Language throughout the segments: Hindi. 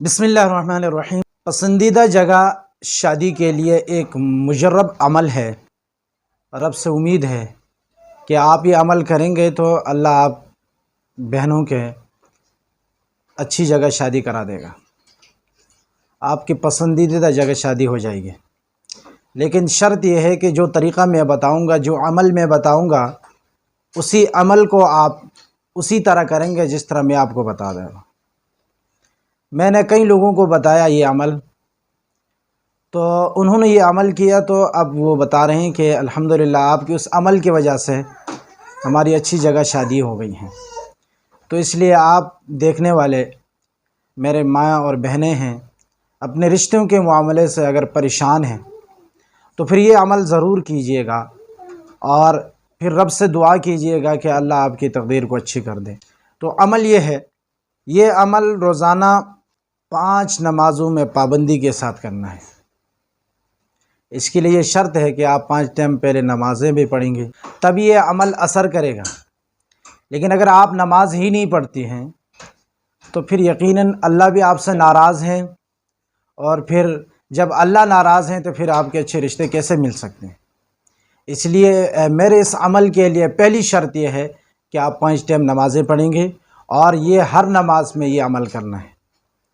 बिस्मिल्लाहिर्रहमानिर्रहीम। पसंदीदा जगह शादी के लिए एक मुजर्रब अमल है। रब से उम्मीद है कि आप ये अमल करेंगे तो अल्लाह आप बहनों के अच्छी जगह शादी करा देगा, आपकी पसंदीदा जगह शादी हो जाएगी। लेकिन शर्त यह है कि जो तरीक़ा मैं बताऊंगा, जो अमल मैं बताऊंगा, उसी अमल को आप उसी तरह करेंगे जिस तरह मैं आपको बता दूँगा। मैंने कई लोगों को बताया ये अमल, तो उन्होंने ये अमल किया, तो अब वो बता रहे हैं कि अल्हम्दुलिल्लाह आपकी उस अमल की वजह से हमारी अच्छी जगह शादी हो गई हैं। तो इसलिए आप देखने वाले मेरे माँ और बहनें हैं, अपने रिश्तों के मामले से अगर परेशान हैं तो फिर ये अमल ज़रूर कीजिएगा और फिर रब से दुआ कीजिएगा कि अल्लाह आपकी तकदीर को अच्छी कर दे। तो अमल ये है, ये अमल रोज़ाना 5 नमाज़ों में पाबंदी के साथ करना है। इसके लिए शर्त है कि आप 5 टाइम पहले नमाज़ें भी पढ़ेंगे, तब ये अमल असर करेगा। लेकिन अगर आप नमाज ही नहीं पढ़ती हैं तो फिर यकीनन अल्लाह भी आपसे नाराज़ हैं, और फिर जब अल्लाह नाराज़ हैं तो फिर आपके अच्छे रिश्ते कैसे मिल सकते हैं। इसलिए मेरे इस अमल के लिए पहली शर्त यह है कि आप 5 टाइम नमाज़ें पढ़ेंगे, और ये हर नमाज में ये अमल करना है,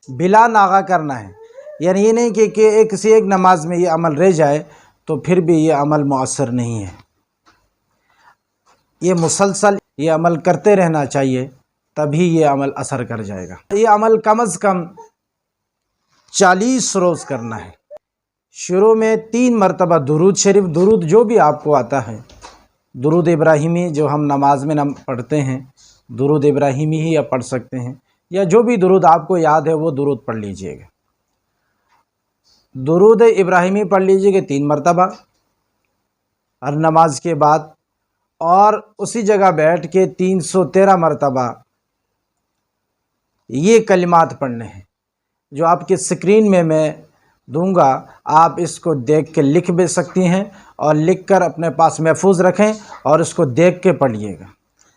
बिला नागा करना है। यानी ये नहीं कि किसी एक नमाज में ये अमल रह जाए तो फिर भी ये अमल मुअस्सर नहीं है। ये मुसलसल ये अमल करते रहना चाहिए, तभी ये अमल असर कर जाएगा। ये अमल कम अज़ कम 40 रोज़ करना है। शुरू में 3 मरतबा दुरूद शरीफ, दुरूद जो भी आपको आता है, दुरूद इब्राहिमी जो हम नमाज में पढ़ते हैं, दुरूद इब्राहिमी ही आप पढ़ सकते हैं, या जो भी दुरूद आपको याद है वो दुरूद पढ़ लीजिएगा। दुरूद इब्राहिमी पढ़ लीजिएगा 3 मरतबा हर नमाज के बाद, और उसी जगह बैठ के 313 मरतबा ये कलिमात पढ़ने हैं जो आपके स्क्रीन में मैं दूंगा। आप इसको देख के लिख भी सकती हैं, और लिख कर अपने पास महफूज रखें और इसको देख के पढ़िएगा।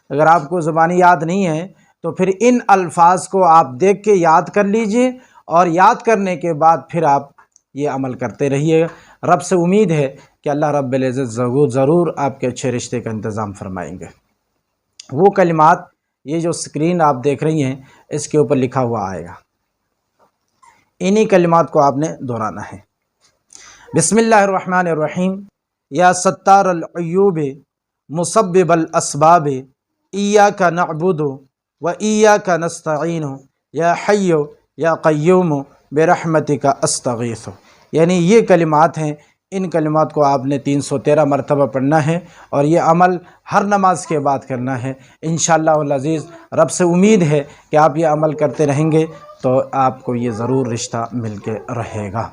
अगर आपको ज़ुबानी याद नहीं है तो फिर इन अल्फाज को आप देख के याद कर लीजिए, और याद करने के बाद फिर आप ये अमल करते रहिएगा। रब से उम्मीद है कि अल्लाह रब्बुल इज़्ज़त ज़रूर आपके अच्छे रिश्ते का इंतज़ाम फरमाएंगे। वो कलिमात ये जो स्क्रीन आप देख रही हैं इसके ऊपर लिखा हुआ आएगा, इन्हीं कलिमात को आपने दोहराना है। बिस्मिल्लाहिर्रहमानिर्रहीम। या सत्तारल अय्यूब मुसब्बिबल अस्बाब इय्याका नअबुदु व इय्याका नस्तईन या हय्यु या क़य्यूम बिरहमतिका अस्तगीथु। यानी ये कलिमात हैं, इन कलिमात को आपने 313 मरतबा पढ़ना है, और ये अमल हर नमाज के बाद करना है। इंशाअल्लाह अज़ीज़ रब से उम्मीद है कि आप ये अमल करते रहेंगे तो आपको ये ज़रूर रिश्ता मिल के रहेगा।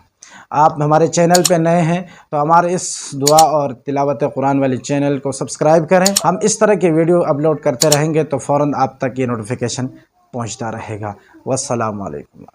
आप हमारे चैनल पे नए हैं तो हमारे इस दुआ और तिलावत कुरान वाले चैनल को सब्सक्राइब करें। हम इस तरह के वीडियो अपलोड करते रहेंगे तो फ़ौरन आप तक ये नोटिफिकेशन पहुंचता रहेगा। वस्सलामु अलैकुम।